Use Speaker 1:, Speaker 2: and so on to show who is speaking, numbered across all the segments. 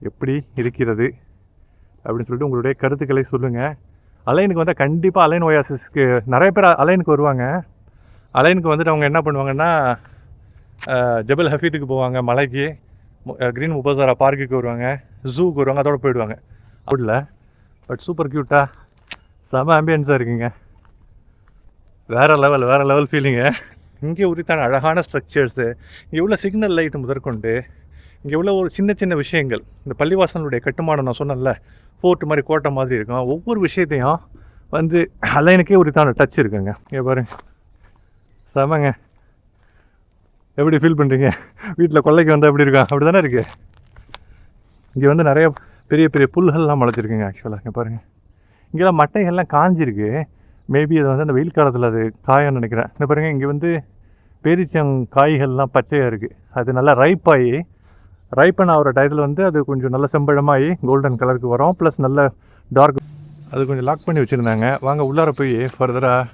Speaker 1: எப்படி இருக்கிறது அப்படின்னு சொல்லிட்டு உங்களுடைய கருத்துக்களை சொல்லுங்கள். அலைனுக்கு வந்தால் கண்டிப்பாக அலைன் ஒயாசிஸ்க்கு நிறைய பேர் அலைனுக்கு வருவாங்க. அலைனுக்கு வந்துட்டு அவங்க என்ன பண்ணுவாங்கன்னா ஜபல் ஹஃபீட்டுக்கு போவாங்க, மலைக்கு க்ரீன் முபசாரா பார்க்குக்கு வருவாங்க, ஜூக்கு வருவாங்க, அதோட போயிடுவாங்க. அப்படில பட் சூப்பர் க்யூட்டாக செம ஆம்பியன்ஸாக இருக்குங்க. வேறு லெவல் ஃபீலிங்கு. இங்கே உரித்தான அழகான ஸ்ட்ரக்சர்ஸு, இங்கே உள்ள சிக்னல் லைட்டு முதற்கொண்டு இங்கே உள்ள ஒரு சின்ன சின்ன விஷயங்கள், இந்த பள்ளிவாசலுடைய கட்டுமானம் நான் சொன்னேன்ல, ஃபோர்ட் மாதிரி கோட்டை மாதிரி இருக்கும். ஒவ்வொரு விஷயத்தையும் வந்து அலைனுக்கே உரித்தான டச் இருக்குங்க. இங்கே பாருங்க, செமங்க. எப்படி ஃபீல் பண்ணுறீங்க? வீட்டில் கொள்ளைக்கு வந்தால் எப்படி இருக்கும்? அப்படி தானே இருக்குது. இங்கே வந்து நிறைய பெரிய பெரிய புல்கள்லாம் முளைச்சிருக்குங்க. ஆக்சுவலாக இங்கே பாருங்கள், இங்கெல்லாம் மட்டைகள்லாம் காஞ்சிருக்கு. மேபி அது வந்து அந்த வெயில் காலத்தில் அது காயன்னு நினைக்கிறேன். இந்த பாருங்கள், இங்கே வந்து பேரிச்சங்காய்கள்லாம் பச்சையாக இருக்குது. அது நல்லா ரைப்பன் ஆகிற டயத்தில் வந்து அது கொஞ்சம் நல்ல செம்பழமாகி கோல்டன் கலருக்கு வரும். ப்ளஸ் நல்ல டார்க். அது கொஞ்சம் லாக் பண்ணி வச்சுருந்தாங்க. வாங்க உள்ளார போய் ஃபர்தராக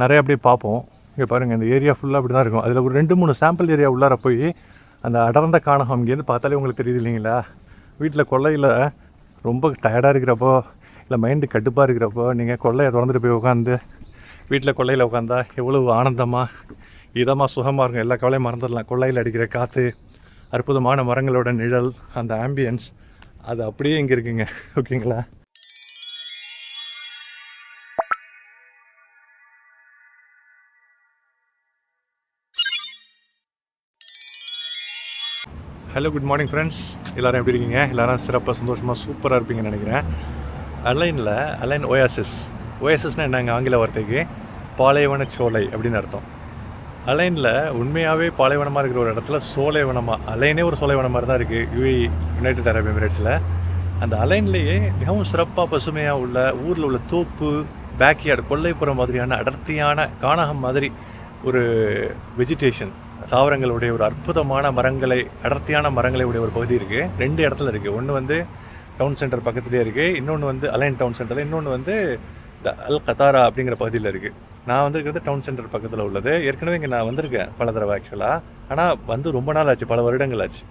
Speaker 1: நிறைய அப்படியே பார்ப்போம். இங்கே பாருங்கள், இந்த ஏரியா ஃபுல்லாக அப்படி தான் இருக்கும். அதில் ஒரு 2-3 சாம்பிள் ஏரியா உள்ளார போய் அந்த அடர்ந்த காணகம் இங்கேருந்து பார்த்தாலே உங்களுக்கு தெரியுது இல்லைங்களா? வீட்டில் கொள்ளையில் ரொம்ப டயர்டாக இருக்கிறப்போ, இல்லை மைண்டு கடுப்பாக இருக்கிறப்போ நீங்கள் கொள்ளையை திறந்துட்டு போய் உட்காந்து வீட்டில் கொள்ளையில் உட்காந்தா எவ்வளோ ஆனந்தமாக இதமாக சுகமாக இருக்கும். எல்லா கவலையும் மறந்துடலாம். கொள்ளையில் அடிக்கிற காற்று, அற்புதமான மரங்களோட நிழல், அந்த ஆம்பியன்ஸ், அது அப்படியே இங்கே இருக்குங்க. ஓகேங்களா? Hello, good morning friends. எல்லோரும் எப்படி இருக்கீங்க? எல்லோரும் சிறப்பாக சந்தோஷமாக சூப்பராக இருப்பீங்கன்னு நினைக்கிறேன். அலைன் ஒயாசிஸ்னால் என்னங்க? ஆங்கில வார்த்தைக்கு பாலைவன சோலை அப்படின்னு அர்த்தம். அலைனில் உண்மையாகவே பாலைவனமாக இருக்கிற ஒரு இடத்துல சோலைவனமாக, அலைனே ஒரு சோலைவனம் மாதிரி தான் இருக்குது UAE, யுனைடெட் அரப் எமிரேட்ஸில். அந்த அலைன்லேயே மிகவும் சிறப்பாக பசுமையாக உள்ள ஊரில் உள்ள தோப்பு, பேக்யார்டு, கொல்லைப்புறம் மாதிரியான அடர்த்தியான கானகம் மாதிரி ஒரு வெஜிடேஷன், தாவரங்களுடைய ஒரு அற்புதமான அடர்த்தியான மரங்களை உடைய ஒரு பகுதி இருக்குது. 2 இடத்துல இருக்குது. ஒன்று வந்து டவுன் சென்டர் பக்கத்துலேயே இருக்குது, இன்னொன்று வந்து அலைன் டவுன் சென்டரில், இன்னொன்று வந்து இந்த அல் கத்தாரா அப்படிங்கிற பகுதியில் இருக்குது. நான் வந்திருக்கிறது டவுன் சென்டர் பக்கத்தில் உள்ளது. ஏற்கனவே இங்கே நான் வந்திருக்கேன் பல தடவை ஆக்சுவலாக, ஆனால் வந்து ரொம்ப நாள் ஆச்சு, பல வருடங்கள் ஆச்சு.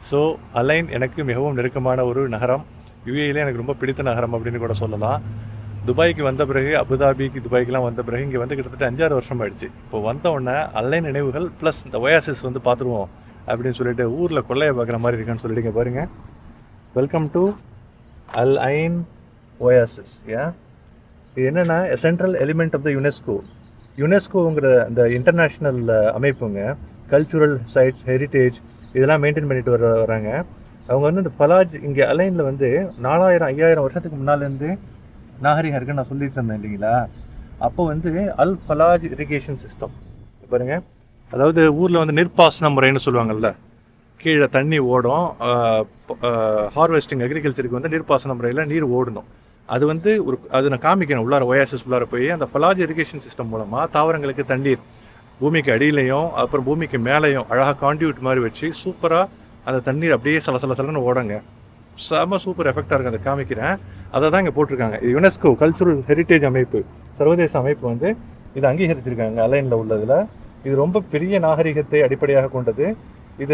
Speaker 1: ஸோ அலைன் எனக்கு மிகவும் நெருக்கமான ஒரு நகரம். UAEல எனக்கு ரொம்ப பிடித்த நகரம் அப்படின்னு கூட சொல்லலாம். துபாய்க்கு வந்த பிறகு, அபுதாபிக்கு துபாய்க்கெலாம் வந்த பிறகு இங்கே வந்து கிட்டத்தட்ட 5-6 வருஷம் ஆயிடுச்சு. இப்போ வந்த உடனே அலைன் நினைவுகள் ப்ளஸ் இந்த ஒயாசிஸ் வந்து பார்த்துருவோம் அப்படின்னு சொல்லிட்டு ஊரில் கொள்ளையை பார்க்குற மாதிரி இருக்குன்னு சொல்லிட்டு இங்கே பாருங்கள். Welcome to Al Ain oasis. இது என்னென்னா சென்ட்ரல் எலிமெண்ட் ஆஃப் த யுனெஸ்கோங்கிற அந்த இன்டர்நேஷ்னல் அமைப்புங்க. கல்ச்சுரல் சைட்ஸ், ஹெரிட்டேஜ் இதெல்லாம் மெயின்டைன் பண்ணிட்டு வராங்க. அவங்க வந்து இந்த ஃபலாஜ் இங்கே அலைனில் வந்து 4000-5000 வருஷத்துக்கு முன்னாலேருந்து நாகரிகம் இருக்குன்னு நான் சொல்லிட்டு இருந்தேன் இல்லைங்களா? அப்போ வந்து அல் ஃபலாஜ் இரிகேஷன் சிஸ்டம் பாருங்கள். அதாவது ஊரில் வந்து நீர்ப்பாசன முறைன்னு சொல்லுவாங்கள்ல, கீழே தண்ணி ஓடும், ஹார்வெஸ்டிங் அக்ரிகல்ச்சருக்கு வந்து நீர்ப்பாசன முறையில் நீர் ஓடணும். அது வந்து அது நான் காமிக்கிறேன் உள்ளார ஒயாசிஸ் உள்ளார போய். அந்த ஃபலாஜ் இரிகேஷன் சிஸ்டம் மூலமாக தாவரங்களுக்கு தண்ணீர் பூமிக்கு அடியிலையும் அப்புறம் பூமிக்கு மேலேயும் அழகாக கான்டியூட் மாதிரி வச்சு சூப்பராக அந்த தண்ணீர் அப்படியே சலன்னு ஓடுங்க. செம சூப்பர் எஃபெக்டாக இருக்குது. அதை காமிக்கிறேன். அதை தான் இங்கே போட்டிருக்காங்க. இது யுனெஸ்கோ கல்ச்சுரல் ஹெரிட்டேஜ் அமைப்பு, சர்வதேச அமைப்பு வந்து இதை அங்கீகரிச்சிருக்காங்க அலைனில் உள்ளதில். இது ரொம்ப பெரிய நாகரிகத்தை அடிப்படையாக கொண்டது. இது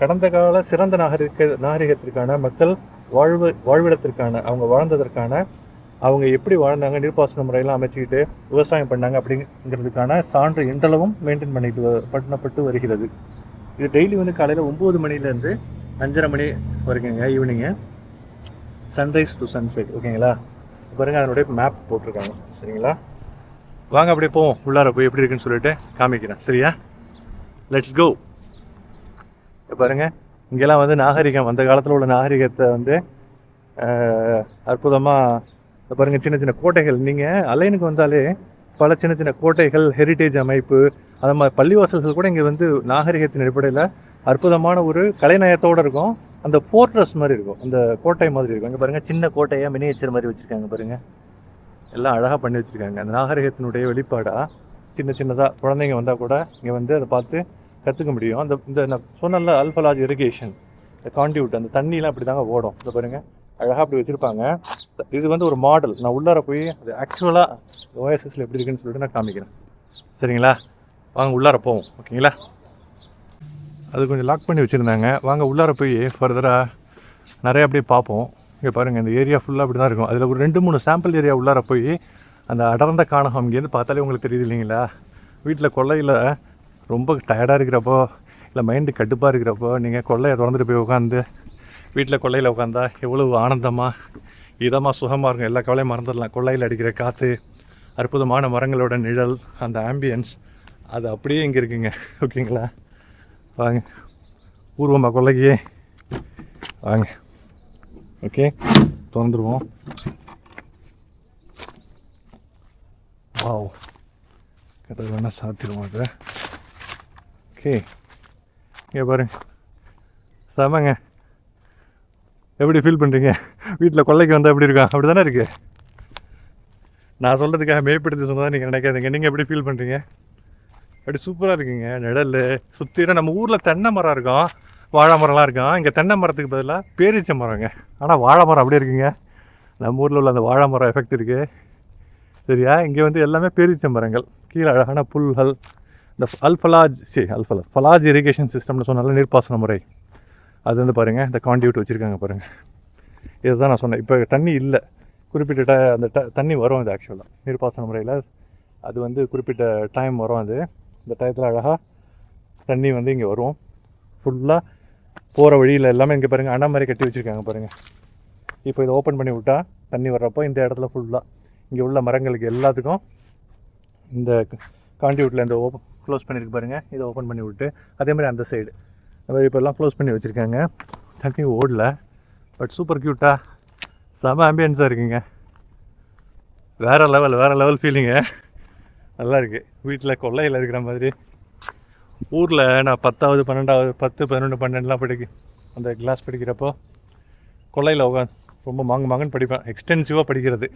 Speaker 1: கடந்த கால சிறந்த நாகரிகத்திற்கான மக்கள் வாழ்விடத்திற்கான, அவங்க வாழ்ந்ததற்கான, அவங்க எப்படி வாழ்ந்தாங்க, நீர்ப்பாசன முறையெல்லாம் அமைச்சிக்கிட்டு விவசாயம் பண்ணாங்க அப்படிங்கிறதுக்கான சான்று இன்றளவும் மெயின்டைன் பண்ணப்பட்டு வருகிறது. இது டெய்லி வந்து காலையில் 9 மணிலேருந்து 5:30 மணி வரைக்குங்க, ஈவினிங்கு, சன்ரைஸ் டு சன்செட். ஓகேங்களா? பாருங்கள், அதனுடைய மேப் போட்டிருக்காங்க. சரிங்களா? வாங்க அப்படியே போவோம் உள்ளார போய் எப்படி இருக்குன்னு சொல்லிட்டு காமிக்கிறேன். சரியா? Let's go. பாருங்கள், இங்கெல்லாம் வந்து நாகரிகம், அந்த காலத்தில் உள்ள நாகரிகத்தை வந்து அற்புதமாக பாருங்கள். சின்ன சின்ன கோட்டைகள், நீங்கள் அலைனுக்கு வந்தாலே பல சின்ன சின்ன கோட்டைகள், ஹெரிட்டேஜ் அமைப்பு, அது மாதிரி பள்ளிவாசல்கள் கூட இங்கே வந்து நாகரிகத்தின் அடிப்படையில் அற்புதமான ஒரு கலைநயத்தோடு இருக்கும். அந்த ஃபோர்ட்ரஸ் மாதிரி இருக்கும், அந்த கோட்டை மாதிரி இருக்கும். இங்கே பாருங்கள், சின்ன கோட்டையாக மினியேச்சர் மாதிரி வச்சுருக்காங்க பாருங்கள். எல்லாம் அழகாக பண்ணி வச்சுருக்காங்க. அந்த நாகரிகத்தினுடைய வெளிப்பாடாக சின்ன சின்னதாக குழந்தைங்க வந்தால் கூட இங்கே வந்து அதை பார்த்து கற்றுக்க முடியும். இந்த நான் சொன்னல அல் ஃபலாஜ் இரிகேஷன், இந்த கான்டியூட், அந்த தண்ணியெலாம் அப்படி தாங்க ஓடும். இந்த பாருங்கள், அழகாக அப்படி வச்சுருப்பாங்க. இது வந்து ஒரு மாடல். நான் உள்ளார போய் அது ஆக்சுவலாக ஓஎஸ்எஸில் எப்படி இருக்குன்னு சொல்லிட்டு நான் காமிக்கிறேன். சரிங்களா? வாங்க உள்ளார போவோம். ஓகேங்களா? அது கொஞ்சம் லாக் பண்ணி வச்சுருந்தாங்க. வாங்க உள்ளார போய் ஃபர்தராக நிறைய அப்படியே பார்ப்போம். இங்கே பாருங்கள், இந்த ஏரியா ஃபுல்லாக அப்படி தான் இருக்கும். அதில் ஒரு 2-3 சாம்பிள் ஏரியா உள்ளார போய் அந்த அடர்ந்த காணகம் இங்கேருந்து பார்த்தாலே உங்களுக்கு தெரியுது இல்லைங்களா? வீட்டில் கொல்லையில் ரொம்ப டயர்டாக இருக்கிறப்போ, இல்லை மைண்டு கடுப்பாக இருக்கிறப்போ, நீங்கள் கொல்லையை திறந்துட்டு போய் உட்காந்து வீட்டில் கொல்லையில் உட்காந்தா எவ்வளவு ஆனந்தமாக இதமாக சுகமாக இருக்கும். எல்லா கவலையும் மறந்துடலாம். கொல்லையில் அடிக்கிற காற்று, அற்புதமான மரங்களோட நிழல், அந்த ஆம்பியன்ஸ், அது அப்படியே இங்கே இருக்குங்க. ஓகேங்களா? வாங்க பூர்வமாக கொல்லைக்கு வாங்க. ஓகே, திறந்துருவோம். வாவ், கதை வேணால் சாத்திடுவோம் அதை. ஓகே, இங்கே பாருங்க, செமங்க. எப்படி ஃபீல் பண்ணுறீங்க? வீட்டில் கொல்லைக்கு வந்தால் எப்படி இருக்கா? அப்படி தானே இருக்குது. நான் சொல்கிறதுக்காக மேம்படுத்தி சொன்னதான் நீங்கள் நினைக்காதீங்க. நீங்கள் எப்படி ஃபீல் பண்ணுறீங்க? அப்படி சூப்பராக இருக்குங்க. நிழல் சுற்றிலும் நம்ம ஊரில் தென்னை மரம் இருக்கும், வாழை மரம்லாம் இருக்கும். இங்கே தென்னை மரத்துக்கு பதிலாக பேரீச்ச மரங்க. ஆனால் வாழை மரம் அப்படியே இருக்குங்க. நம்ம ஊரில் உள்ள அந்த வாழை மரம் எஃபெக்ட் இருக்குது. சரியா? இங்கே வந்து எல்லாமே பேரீச்ச மரங்கள். கீழே அழகான புல்கள். இந்த ஃபலாஜ் இரிகேஷன் சிஸ்டம்னு சொன்னால நீர்ப்பாசன முறை, அது வந்து பாருங்கள், இந்த காண்டியூட் வச்சுருக்காங்க பாருங்கள். இதுதான் நான் சொன்னேன். இப்போ தண்ணி இல்லை, குறிப்பிட்ட அந்த தண்ணி வரும். அது ஆக்சுவலாக நீர்ப்பாசன முறையில் அது வந்து குறிப்பிட்ட டைம் வரும். அது இந்த டயத்தில் அழகாக தண்ணி வந்து இங்கே வரும். ஃபுல்லாக போகிற வழியில் எல்லாமே இங்கே பாருங்கள் அணை மாதிரி கட்டி வச்சுருக்காங்க பாருங்கள். இப்போ இதை ஓப்பன் பண்ணி விட்டால் தண்ணி வர்றப்போ இந்த இடத்துல ஃபுல்லாக இங்கே உள்ள மரங்களுக்கு எல்லாத்துக்கும் இந்த காண்டியூட்டில் இந்த க்ளோஸ் பண்ணியிருக்கு பாருங்கள். இதை ஓப்பன் பண்ணி விட்டு அதே மாதிரி அந்த சைடு நம்ம இப்போ எல்லாம் க்ளோஸ் பண்ணி வச்சுருக்காங்க. தண்ணி ஓடல, பட் சூப்பர் க்யூட்டாக செம ஆம்பியன்ஸாக இருக்குங்க. வேறு லெவல் ஃபீலிங்கு. நல்லா இருக்குது. வீட்டில் கொல்லையில் இருக்கிற மாதிரி. ஊரில் நான் 10வது 12வது 10 11 12 அந்த கிளாஸ் படிக்கிறப்போ கொல்லையில் உட்காந்து ரொம்ப மகன் படிப்பேன். எக்ஸ்டென்சிவாக படிக்கிறது,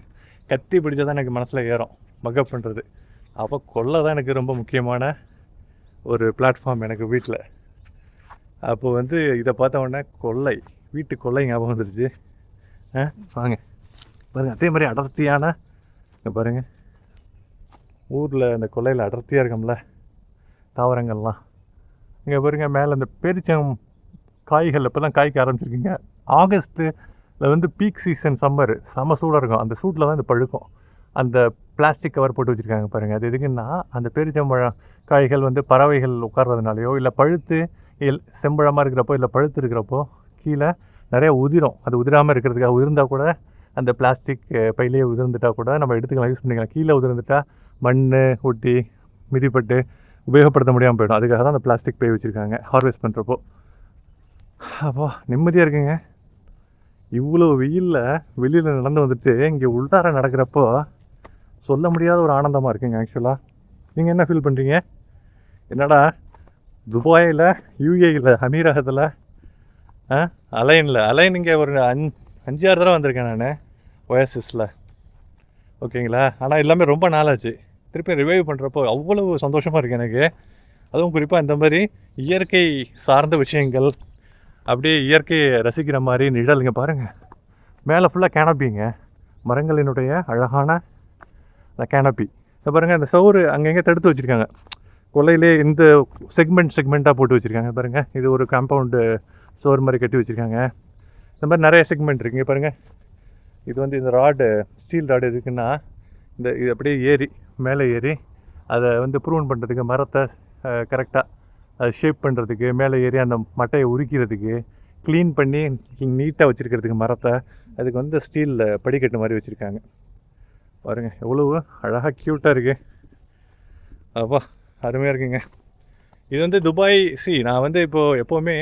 Speaker 1: கத்தி பிடிச்சா தான் எனக்கு மனசில் ஏறும், மக்கப் பண்ணுறது. அப்போ கொல்லை தான் எனக்கு ரொம்ப முக்கியமான ஒரு பிளாட்ஃபார்ம் எனக்கு வீட்டில். அப்போ வந்து இதை பார்த்த உடனே வீட்டு கொல்லை ஞாபகம் வந்துடுச்சு. வாங்க பாருங்கள், அதே மாதிரி அடர்த்தியான இங்கே பாருங்கள், ஊரில் இந்த கொல்லையில் அடர்த்தியாக இருக்கோம்ல தாவரங்கள்லாம். இங்கே பாருங்கள், மேலே இந்த பேரிச்சம் காய்கள் இப்போ தான் காய்க்க ஆரம்பிச்சிருக்கீங்க. ஆகஸ்ட்டில் வந்து பீக் சீசன், சம்மர் செம்ம சூடாக இருக்கும். அந்த சூட்டில் தான் இந்த பழுக்கும். அந்த பிளாஸ்டிக் கவர் போட்டு வச்சுருக்காங்க பாருங்கள். அது எதுக்குன்னா, அந்த பேரிச்சம்பழம் காய்கள் வந்து பறவைகள் உட்கார்றதுனாலையோ, இல்லை பழுத்து செம்பழமாக இருக்கிறப்போ, இல்லை பழுத்து இருக்கிறப்போ கீழே நிறைய உதிரும். அது உதிராமல் இருக்கிறதுக்காக, உதிர்ந்தால் கூட அந்த பிளாஸ்டிக் பையிலேயே உதிர்ந்துட்டால் கூட நம்ம எடுத்துக்கலாம், யூஸ் பண்ணிக்கலாம். கீழே உதிர்ந்துட்டால் மண் ஒட்டி மிதிப்பட்டு உபயோகப்படுத்த முடியாமல் போயிடும். அதுக்காக தான் அந்த பிளாஸ்டிக் பை வச்சுருக்காங்க ஹார்வெஸ்ட் பண்ணுறப்போ. அப்போ நிம்மதியாக இருக்குங்க. இவ்வளோ வெயிலில் வெளியில் நடந்து வந்துட்டு இங்கே உள்ளார நடக்கிறப்போ சொல்ல முடியாத ஒரு ஆனந்தமாக இருக்குங்க. ஆக்சுவலாக நீங்கள் என்ன ஃபீல் பண்ணுறீங்க? என்னடா துபாயில், யூஏயில், அமீரகத்தில், அலைன் இங்கே ஒரு 5-6 தடவை வந்திருக்கேன் நான் ஒயாசிஸில். ஓகேங்களா? ஆனால் எல்லாமே ரொம்ப நாளாச்சு. திருப்பி ரிவைவ் பண்ணுறப்போ அவ்வளவு சந்தோஷமாக இருக்குது எனக்கு. அதுவும் குறிப்பாக இந்த மாதிரி இயற்கை சார்ந்த விஷயங்கள், அப்படியே இயற்கையை ரசிக்கிற மாதிரி நிழல். இங்கே பாருங்கள், மேலே ஃபுல்லாக கேனப்பிங்க, மரங்களினுடைய அழகான அந்த கேனப்பி. இதை பாருங்கள், இந்த சவுறு அங்கங்கே தடுத்து வச்சுருக்காங்க. கொல்லையிலே இந்த செக்மெண்ட்டாக போட்டு வச்சுருக்காங்க பாருங்கள். இது ஒரு காம்பவுண்டு சோறு மாதிரி கட்டி வச்சுருக்காங்க. இந்த மாதிரி நிறைய செக்மெண்ட் இருக்குது. இங்கே பாருங்கள், இது வந்து இந்த ராடு, ஸ்டீல் ராடு எதுக்குன்னா, இது அப்படியே மேலே ஏறி அதை வந்து ப்ரூன் பண்ணுறதுக்கு, மரத்தை கரெக்டாக அதை ஷேப் பண்ணுறதுக்கு, மேலே ஏறி அந்த மட்டையை உரிக்கிறதுக்கு, க்ளீன் பண்ணி நீட்டாக வச்சுருக்கிறதுக்கு மரத்தை, அதுக்கு வந்து ஸ்டீலில் படிக்கட்டு மாதிரி வச்சுருக்காங்க பாருங்கள். எவ்வளோ அழகாக க்யூட்டாக இருக்குது. அப்பா அருமையாக இருக்குங்க. இது வந்து துபாய். நான் வந்து இப்போது எப்போவுமே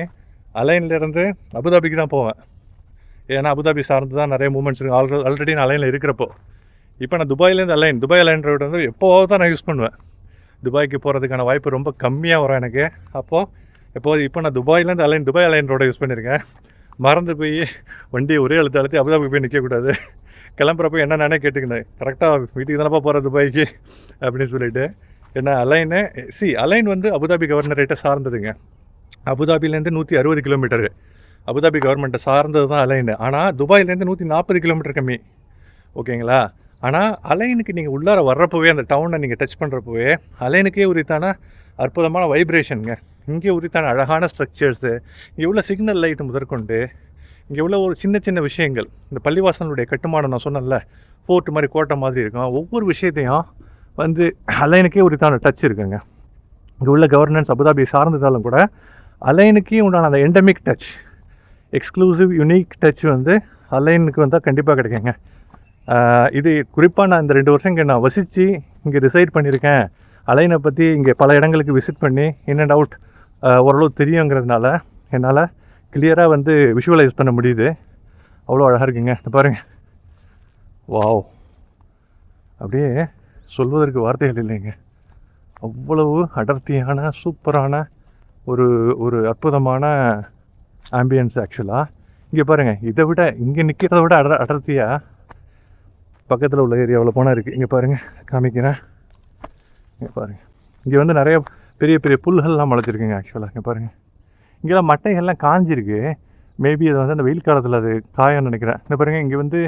Speaker 1: அலைன்லேருந்து அபுதாபிக்கு தான் போவேன். ஏன்னா அபுதாபி சார்ந்து தான் நிறைய மூமெண்ட்ஸ் இருக்குது. ஆல்ரெடி நான் அலைனில் இருக்கிறப்போ. இப்போ நான் துபாயிலேருந்து துபாய் அலைன் ரோடு வந்து எப்போவாவது தான் நான் யூஸ் பண்ணுவேன். துபாய்க்கு போகிறதுக்கான வாய்ப்பு ரொம்ப கம்மியாக வரும் எனக்கு. இப்போ நான் துபாய் அலைன் ரோடை யூஸ் பண்ணியிருக்கேன். மறந்து போய் வண்டியை ஒரே அழுத்தி அபுதாபிக்கு போய் நிற்கக்கூடாது. கிளம்புறப்போ என்ன நானே கேட்டுக்கினேன், கரெக்டாக வீட்டுக்கு தானப்பா போகிற துபாய்க்கு அப்படின்னு சொல்லிட்டு. ஏன்னா அலைன் வந்து அபுதாபி கவர்னரேட்டை சார்ந்ததுங்க. அபுதாபிலேருந்து 160 கிலோமீட்டரு அபுதாபி கவர்மெண்ட்டை சார்ந்தது தான் அலைன். ஆனால் துபாயிலேருந்து 140 கிலோமீட்டர் கம்மி. ஓகேங்களா? ஆனால் அலைனுக்கு நீங்கள் உள்ளார வர்றப்போவே, அந்த டவுனை நீங்கள் டச் பண்ணுறப்போவே அலைனுக்கே உரித்தான அற்புதமான வைப்ரேஷனுங்க. இங்கே உரித்தான அழகான ஸ்ட்ரக்சர்ஸு, இங்கே உள்ள சிக்னல் லைட்டு முதற்கொண்டு இங்கே உள்ள ஒரு சின்ன சின்ன விஷயங்கள், இந்த பள்ளிவாசலுடைய கட்டுமானம் நான் சொன்னேன்ல, ஃபோர்ட் மாதிரி கோட்டை மாதிரி இருக்கும். ஒவ்வொரு விஷயத்தையும் வந்து அலைனுக்கே உரித்தான டச் இருக்குங்க. இங்கே உள்ள கவர்னன்ஸ் அபுதாபி சார்ந்ததாலும் கூட அலைனுக்கே உண்டான அந்த endemic touch, exclusive unique touch வந்து அலைனுக்கு வந்தால் கண்டிப்பாக கிடைக்குங்க. இது குறிப்பாக நான் இந்த 2 வருஷம் இங்கே நான் வசித்து இங்கே ரிசைட் பண்ணியிருக்கேன். அலைனை பற்றி இங்கே பல இடங்களுக்கு விசிட் பண்ணி இன் அண்ட் அவுட் ஓரளவு தெரியுங்கிறதுனால என்னால் கிளியராக வந்து விஷுவலைஸ் பண்ண முடியுது. அவ்வளோ அழகாக இருக்குங்க. இந்த பாருங்கள், வாவ், அப்படியே சொல்வதற்கு வார்த்தைகள் இல்லைங்க. அவ்வளவு அடர்த்தியான சூப்பரான ஒரு ஒரு அற்புதமான ஆம்பியன்ஸ். ஆக்சுவலாக இங்கே பாருங்கள், இதை விட இங்கே நிற்கிறத விட அடர்த்தியாக பக்கத்தில் உள்ள ஏரியாவில் போனால் இருக்குது. இங்கே பாருங்கள், காமிக்கிறேன். இங்கே பாருங்கள், இங்கே வந்து நிறைய பெரிய பெரிய புல்கள்லாம் முளைச்சிருக்குங்க. ஆக்சுவலாக இங்கே பாருங்கள், இங்கெல்லாம் மட்டைகள்லாம் காஞ்சிருக்கு. மேபி அது வந்து அந்த வெயில் காலத்தில் அது காயம்னு நினைக்கிறேன். இந்த பாருங்கள், இங்கே வந்து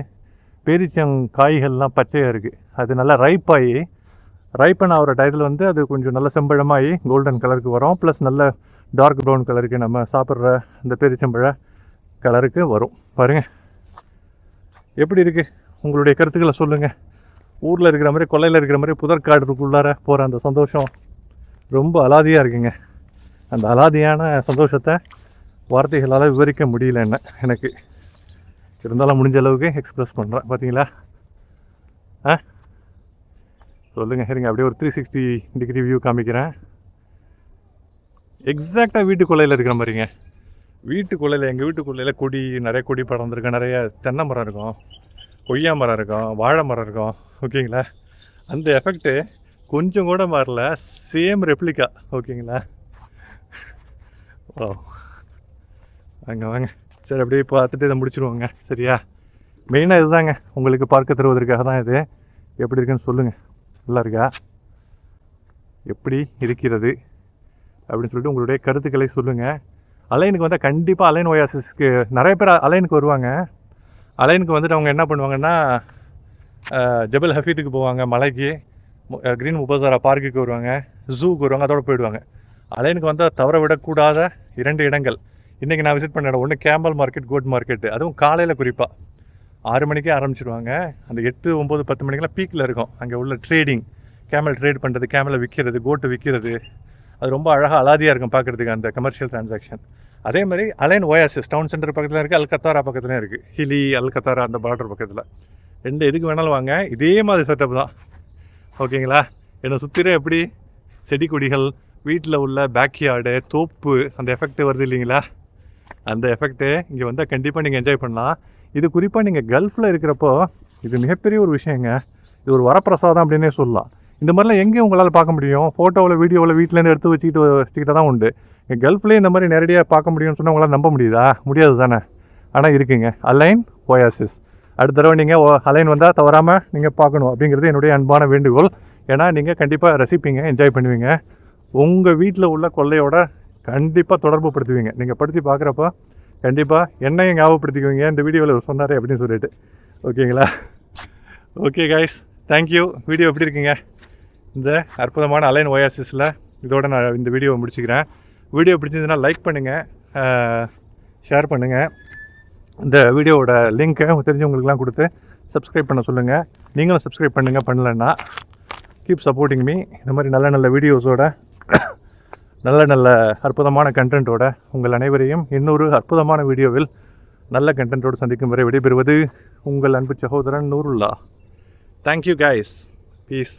Speaker 1: பேரிச்சங்காய்கள்லாம் பச்சையாக இருக்குது. அது நல்லா ரைப்பன் ஆகிற டயத்தில் வந்து அது கொஞ்சம் நல்ல செம்பழமாகி கோல்டன் கலருக்கு வரும். ப்ளஸ் நல்ல டார்க் ப்ரௌன் கலருக்கு நம்ம சாப்பிட்ற இந்த பேரிச்சம்பழ கலருக்கு வரும். பாருங்கள் எப்படி இருக்குது. உங்களுடைய கருத்துக்களை சொல்லுங்கள். ஊரில் இருக்கிற மாதிரி, கொல்லையில் இருக்கிற மாதிரி புதற்காடுக்குள்ளார போகிற அந்த சந்தோஷம் ரொம்ப அலாதியாக இருக்குங்க. அந்த அலாதியான சந்தோஷத்தை வார்த்தைகளால் விவரிக்க முடியல எனக்கு. இருந்தாலும் முடிஞ்ச அளவுக்கு எக்ஸ்ப்ரெஸ் பண்ணுறேன். பார்த்தீங்களா? சொல்லுங்கள். சரிங்க, அப்படியே ஒரு 360 டிகிரி வியூ காமிக்கிறேன். எக்ஸாக்டாக வீட்டுக்குள்ளையில் இருக்கிற மாதிரிங்க. வீட்டுக்குள்ளையில், எங்கள் வீட்டுக்குள்ளையில் கொடி, நிறைய கொடி படர்ந்துருக்கும். நிறைய தென்னை மரம் இருக்கும், கொய்யா மரம் இருக்கும், வாழை மரம் இருக்கும். ஓகேங்களா? அந்த எஃபெக்ட்டு கொஞ்சம் கூட மாறல. Same replica. ஓகேங்களா? ஓ, வாங்க. சரி, அப்படியே பார்த்துட்டு இதை முடிச்சுருவோங்க. சரியா? மெயினாக இதுதாங்க, உங்களுக்கு பார்க்க தருவதற்காக தான் இது. எப்படி இருக்குன்னு சொல்லுங்கள். நல்லா இருக்கா? எப்படி இருக்கிறது அப்படின்னு சொல்லிட்டு உங்களுடைய கருத்துக்களை சொல்லுங்கள். அலைனுக்கு வந்தால் கண்டிப்பாக அலைன் ஒயாசிஸ்க்கு நிறைய பேர் அலைனுக்கு வருவாங்க. அலைனுக்கு வந்துட்டு அவங்க என்ன பண்ணுவாங்கன்னா, ஜபல் ஹஃபீத்துக்கு போவாங்க, மலைக்கு, க்ரீன் முபசாரா பார்க்குக்கு வருவாங்க, ஜூக்கு வருவாங்க, அதோடு போயிடுவாங்க. அலைனுக்கு வந்தால் தவற விடக்கூடாத 2 இடங்கள் இன்றைக்கி நான் விசிட் பண்ண இடம். ஒன்று கேம்பல் மார்க்கெட், கோட் மார்க்கெட்டு. அதுவும் காலையில் குறிப்பாக 6 மணிக்கே ஆரம்பிச்சிடுவாங்க. அந்த 8, 9, 10 மணிக்கெலாம் பீக்கில் இருக்கும். அங்கே உள்ள ட்ரேடிங், கேமல் ட்ரேட் பண்ணுறது, கேமலை விற்கிறது, கோட்டு விற்கிறது, அது ரொம்ப அழகாக அலாதியாக இருக்கும் பார்க்குறதுக்கு அந்த கமர்ஷியல் ட்ரான்சாக்ஷன். அதே மாதிரி அலைன் ஒயாசிஸ் டவுன் சென்டர் பக்கத்தில் இருக்குது, அல்கத்தாரா பக்கத்துலேயும் இருக்குது. ஹிலி, அல்கத்தாரா அந்த பார்டர் பக்கத்தில். 2 எதுக்கு வேணாலும் வாங்க. இதே மாதிரி செட்டப் தான். ஓகேங்களா? என்னை சுற்றிற எப்படி செடி கொடிகள், வீட்டில் உள்ள பேக்யார்டு, தோப்பு, அந்த எஃபெக்ட் வருது இல்லைங்களா? அந்த எஃபெக்ட்டு இங்கே வந்தால் கண்டிப்பாக நீங்கள் என்ஜாய் பண்ணலாம். இது குறிப்பாக நீங்கள் கல்ஃபில் இருக்கிறப்போ இது மிகப்பெரிய ஒரு விஷயங்க. இது ஒரு வரப்பிரசாதம் அப்படின்னே சொல்லலாம். இந்த மாதிரிலாம் எங்கேயும் உங்களால் பார்க்க முடியும்? ஃபோட்டோவில், வீடியோவில் வீட்டிலேருந்து எடுத்து வச்சுக்கிட்டு தான் உண்டு. இங்கே கல்ஃப்லேயே இந்த மாதிரி நேரடியாக பார்க்க முடியும்னு சொன்னால் உங்களால் நம்ப முடியுதா? முடியாது தானே? ஆனால் இருக்குங்க, அலைன் ஒயாசிஸ். அடுத்த தடவை நீங்கள் அலைன் வந்தால் தவறாமல் நீங்கள் பார்க்கணும் அப்படிங்கிறது என்னுடைய அன்பான வேண்டுகோள். ஏன்னா நீங்கள் கண்டிப்பாக ரசிப்பீங்க, என்ஜாய் பண்ணுவீங்க. உங்கள் வீட்டில் உள்ள கொள்ளையோட கண்டிப்பாக தொடர்பு படுத்துவீங்க. நீங்கள் படுத்தி பார்க்குறப்போ கண்டிப்பாக என்னையும் ஞாபகப்படுத்திக்குவீங்க, இந்த வீடியோவில் சொன்னார் அப்படின்னு சொல்லிட்டு. ஓகேங்களா? Okay guys, thank you. வீடியோ எப்படி இருக்குங்க? இந்த அற்புதமான அலைன் ஒயாசிஸில் இதோட நான் இந்த வீடியோவை முடிச்சுக்கிறேன். வீடியோ பிடிச்சிருந்ததுன்னா லைக் பண்ணுங்கள், ஷேர் பண்ணுங்கள். இந்த வீடியோவோட லிங்க்கை தெரிஞ்சவங்களுக்குலாம் கொடுத்து சப்ஸ்கிரைப் பண்ண சொல்லுங்கள். நீங்களும் சப்ஸ்கிரைப் பண்ணுங்கள் பண்ணலன்னா. Keep supporting me. இந்த மாதிரி நல்ல நல்ல வீடியோஸோட, நல்ல அற்புதமான கண்டென்ட்டோட உங்கள் அனைவரையும் இன்னொரு அற்புதமான வீடியோவில் நல்ல கண்டென்ட்டோடு சந்திக்கும் வரை விடைபெறுவது உங்கள் அன்பு சகோதரன் நூருல்லா. Thank you guys. பீஸ்.